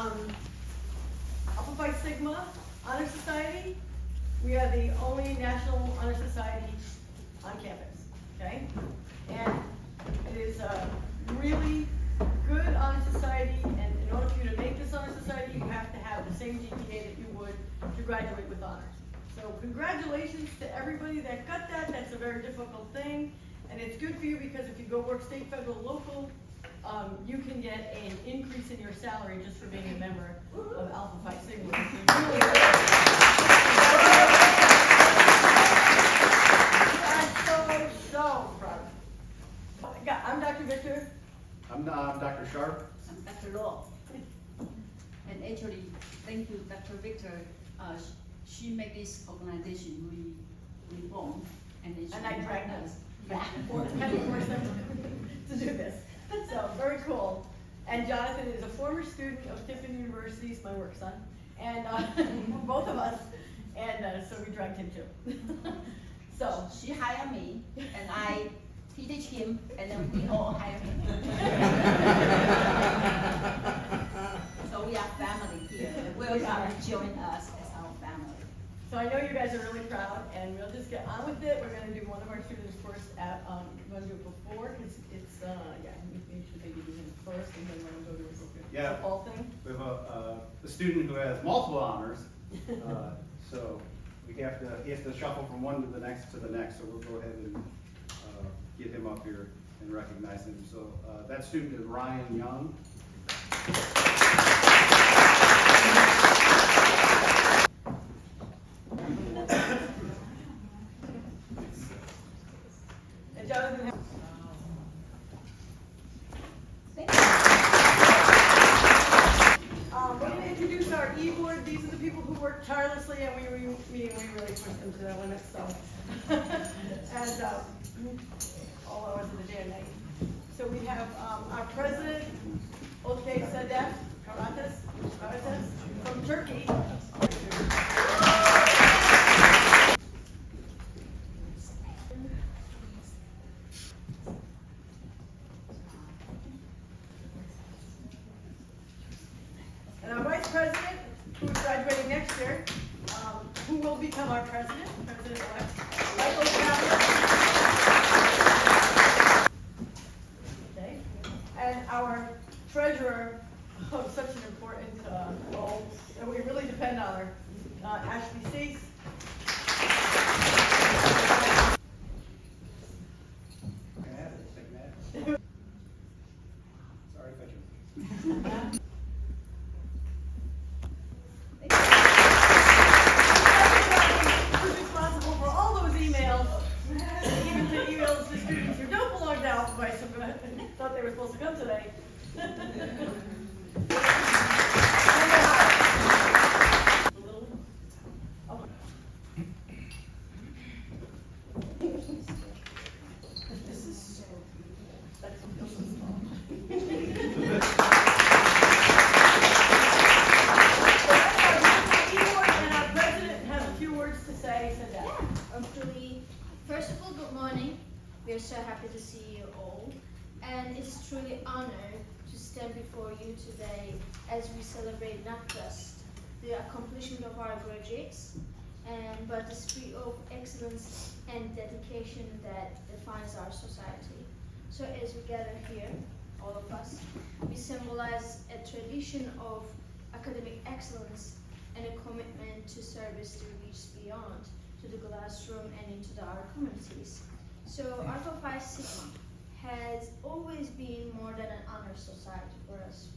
Alpha Phi Sigma Honor Society. We are the only National Honor Society on campus, okay? And it is a really good honor society, and in order for you to make this honor society, you have to have the same GPA that you would to graduate with honors. So congratulations to everybody that got that. That's a very difficult thing, and it's good for you because if you go work state, federal, local, you can get an increase in your salary just for being a member of Alpha Phi Sigma. So proud. I'm Dr. Victor. I'm Dr. Sharp. I'm Dr. Law. And actually, thank you, Dr. Victor. She made this organization really born, and I dragged us back and forth to do this. So very cool. And Jonathan is a former student of Tiffin University, he's my work son, and both of us, and so we dragged him too. So she hired me, and I teach him, and then we all hire him. So we are family here. Welcome to join us as our family. So I know you guys are really proud, and we'll just get on with it. We're going to do one of our students first. We're going to do it before, because it's yeah. We should maybe do him first, and then we're going to go to Yeah. the whole thing. We have a student who has multiple honors, so he has to shuffle from one to the next. So we'll go ahead and get him up here and recognize him. So that student is Ryan Young. And Jonathan. We're going to introduce our e-board. These are the people who work tirelessly, and we really push them to their limits. So, and all hours of the day and night. So we have our president, Olcay Sedef Karatas from Turkey. And our vice president, who is graduating next year, who will become our president-elect, Michael Cameron. Okay. And our treasurer of such an important role, and we really depend on her, Ashley Stace. Sorry, Fetcher. Who's responsible for all those emails, even the emails to students who don't belong to Alpha Phi Sigma thought they were supposed to come today. First of all, good morning. We are so happy to see you all, and it's truly an honor to stand before you today as we celebrate not just the accomplishment of our graduates, but the spirit of excellence and dedication that defines our society. So as we gather here, all of us, we symbolize a tradition of academic excellence and a commitment to service to reach beyond to the classroom and into our communities. So Alpha Phi Sigma has always been more than an honor society for us.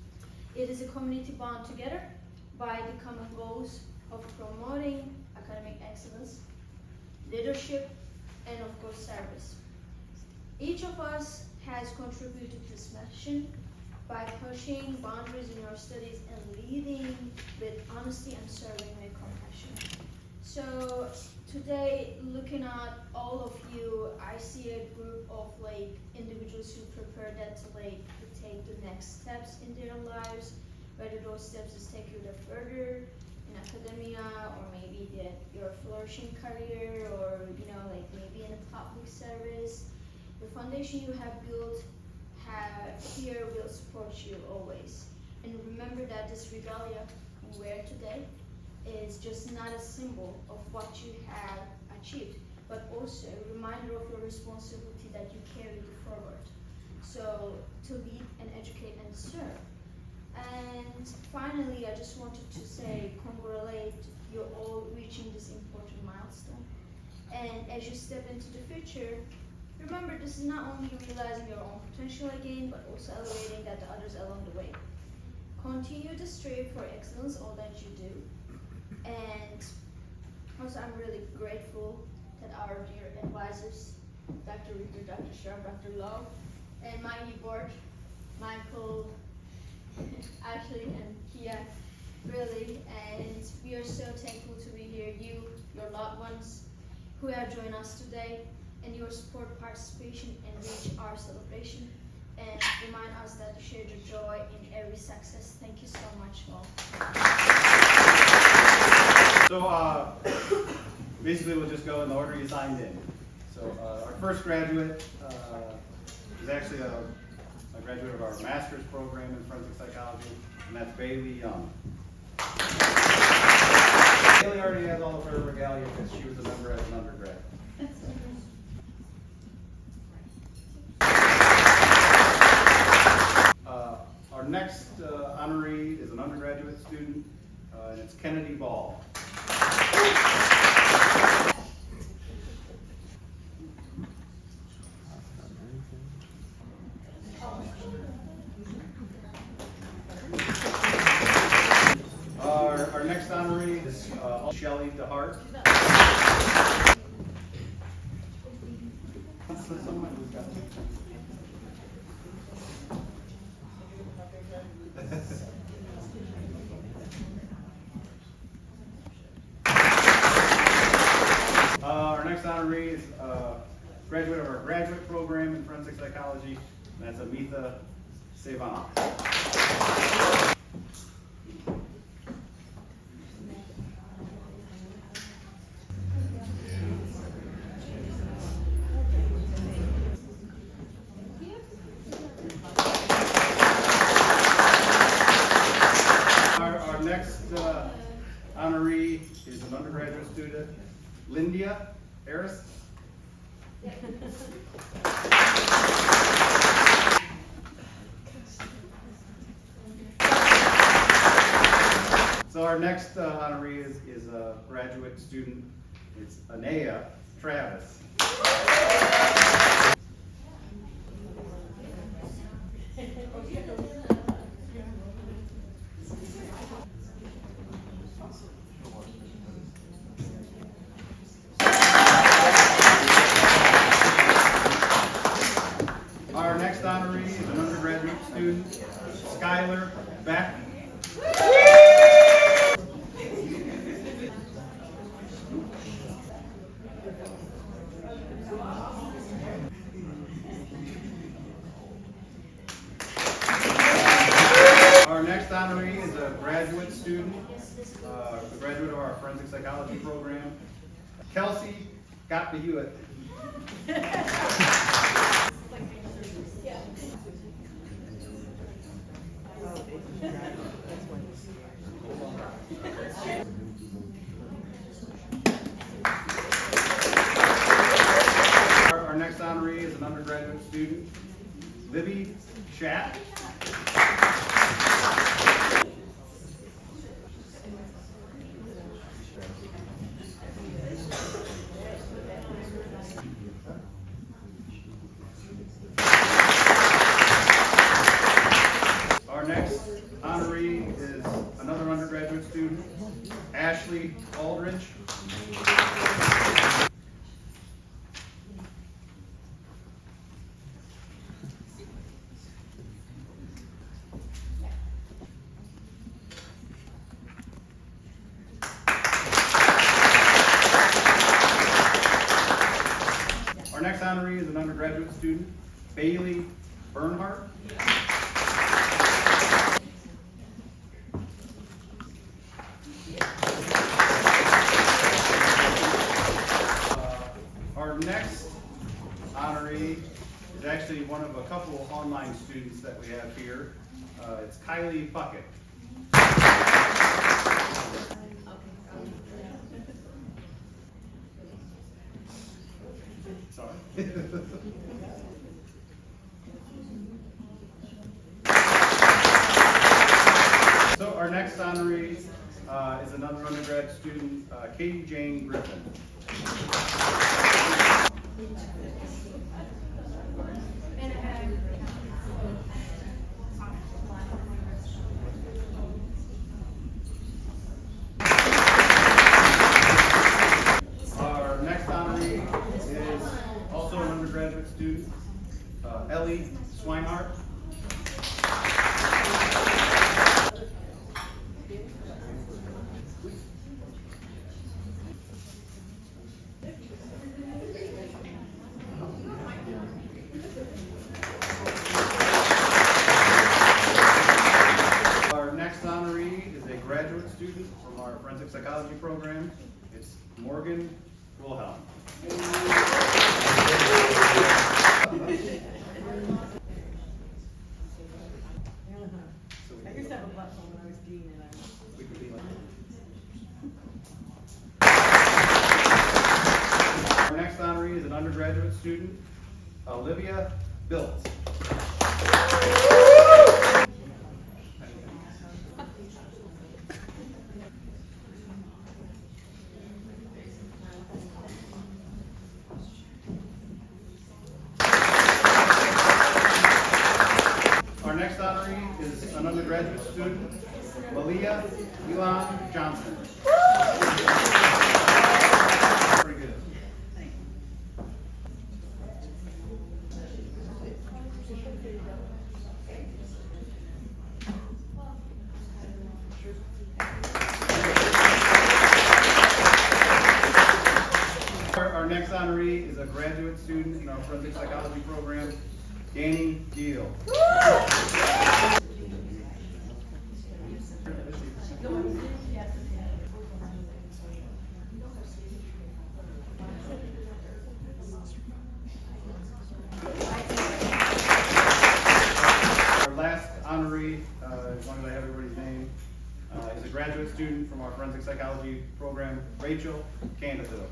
It is a community bound together by the common goals of promoting academic excellence, leadership, and of course service. Each of us has contributed to this mission by pushing boundaries in our studies and leading with honesty and serving with compassion. So today, looking at all of you, I see a group of individuals who prepare that to take the next steps in their lives, whether those steps is take you further in academia, or maybe your flourishing career, or maybe in a public service. The foundation you have built here will support you always. And remember that this regalia you wear today is just not a symbol of what you have achieved, but also a reminder of your responsibility that you carry forward. So to lead and educate and serve. And finally, I just wanted to say, congratulate you all reaching this important milestone. And as you step into the future, remember this is not only realizing your own potential again, but also elevating that to others along the way. Continue to strive for excellence, all that you do. And also, I'm really grateful that our dear advisors, Dr. Richter, Dr. Sharp, Dr. Love, and my board, Michael, Ashley, and Kia, really, and we are so thankful to be here. You, your loved ones, who have joined us today, and your support, participation, enrich our celebration, and remind us that you share the joy in every success. Thank you so much, all. So basically we'll just go in the order you signed in. So our first graduate is actually a graduate of our master's program in forensic psychology, and that's Bailey Young. Bailey already has all of her regalia because she was a member as an undergrad. Our next honoree is an undergraduate student, and it's Kennedy Ball. Our next honoree is Shelley DeHart. Our next honoree is a graduate of our graduate program in forensic psychology, and that's Amitha Sevan. Our next honoree is an undergraduate student, Lindia Harris. So our next honoree is a graduate student. It's Anea Travis. Our next honoree is an undergraduate student, Skylar Beck. Our next honoree is a graduate student, a graduate of our forensic psychology program, Kelsey Hewitt. Our next honoree is an undergraduate student, Libby Schatt. Our next honoree is another undergraduate student, Ashley Aldridge. Our next honoree is an undergraduate student, Bailey Bernhardt. Our next honoree is actually one of a couple online students that we have here. it's Kylie Bucket. Sorry. So our next honoree is another undergrad student, Katie Jane Griffin. Our next honoree is also an undergraduate student, Ellie Swinehart. Our next honoree is a graduate student from our forensic psychology program. It's Morgan Wilhelm. I used to have a platform when I was dean and We could be like that. Our next honoree is an undergraduate student, Olivia Biltz. Our next honoree is an undergraduate student, Malia Elon Johnson. Pretty good. Our next honoree is a graduate student in our forensic psychology program, Danny Gill. Our last honoree, as long as I have everybody's name, is a graduate student from our forensic psychology program, Rachel Candido.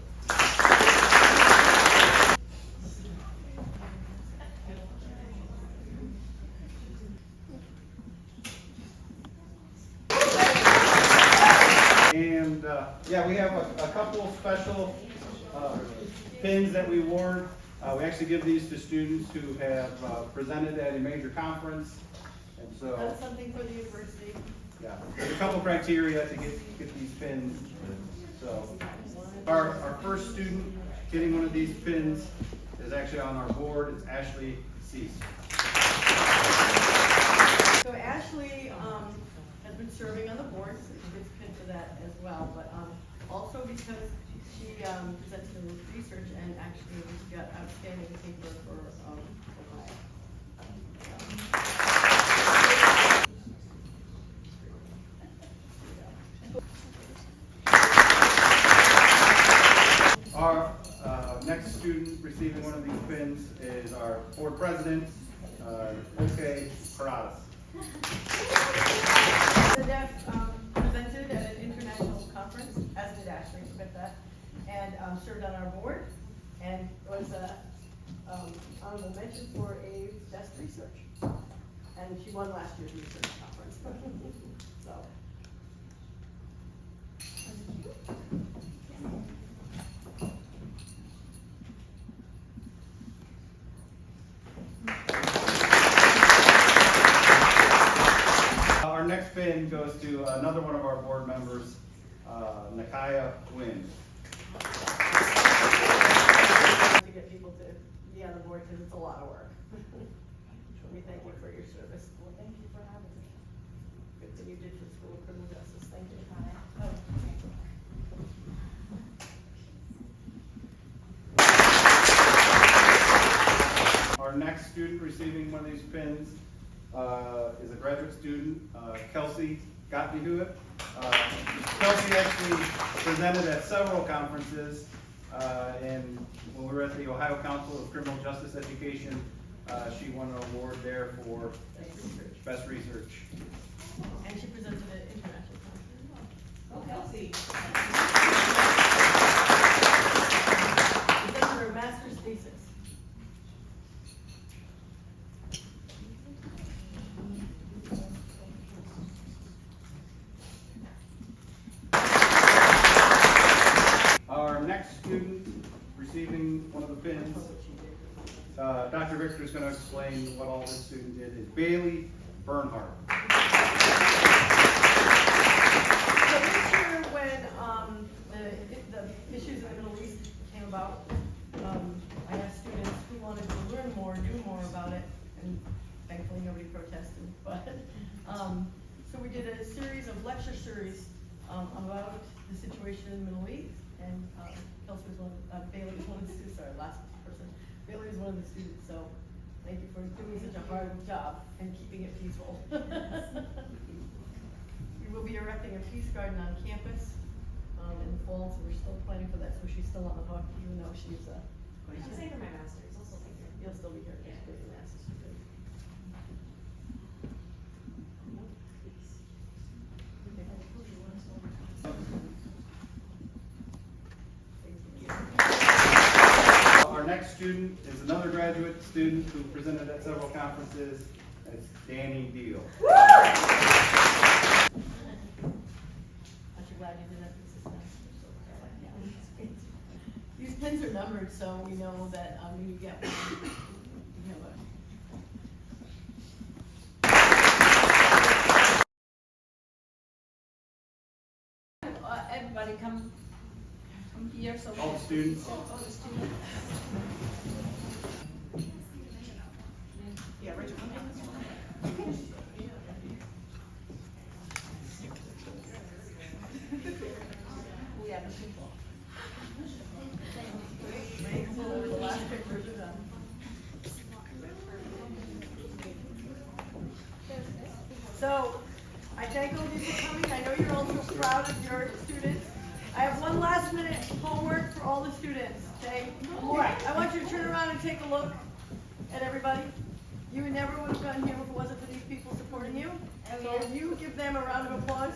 And yeah, we have a couple special pins that we award. We actually give these to students who have presented at a major conference. And so, that's something for the university. yeah, there's a couple criteria to get these pins. So, our first student getting one of these pins is actually on our board. It's Ashley Cease. So Ashley has been serving on the board, so she gets pinned for that as well, but also because she presented in research and actually got outstanding paper for Ohio. Our next student receiving one of these pins is our board president, Oke Paradas. The deaf presented at an international conference, as did Ashley, forget that, and served on our board, and was honorable mention for a best research. And she won last year's research conference. So. Our next pin goes to another one of our board members, Nakaya Wynn. To get people to be on the board, because it's a lot of work. We thank you for your service. Well, thank you for having me. Good thing you did for the School of Criminal Justice. Thank you. Our next student receiving one of these pins is a graduate student, Kelsey Gottlieb. Kelsey actually presented at several conferences, and when we were at the Ohio Council of Criminal Justice Education, She won an award there for best research. And she presented at international conference as well. Oh, Kelsey. Presented her master's thesis. Our next student receiving one of the pins, Dr. Victor is going to explain what all this student did, is Bailey Bernhardt. So this year, when the issues in the Middle East came about, I asked students who wanted to learn more, do more about it, and thankfully nobody protested. But so we did a series of lecture series about the situation in the Middle East, and Kelsey was Bailey was one of the students. Sorry, last person. Bailey was one of the students. So thank you for doing such a hard job and keeping it peaceful. We will be erecting a peace garden on campus in the fall, so we're still planning for that. So she's still on the hook, even though she's going I'm to. saving my masters, I'll still be here. You'll still be here. Yeah. Just getting that. Our next student is another graduate student who presented at several conferences. It's Danny Deal. Aren't you glad you did that? This is nice. Yeah. These pins are numbered, so we know that when you get one, you have Everybody come here, so. All the students. All the students. Yeah, raise your hand. We are the people. The last pictures are done. So, I thank all of you for coming. I know you're all so proud of your students. I have one last minute homework for all the students, okay? I want you to turn around and take a look at everybody. You never would have gotten here if it wasn't for these people supporting you. So you give them a round of applause.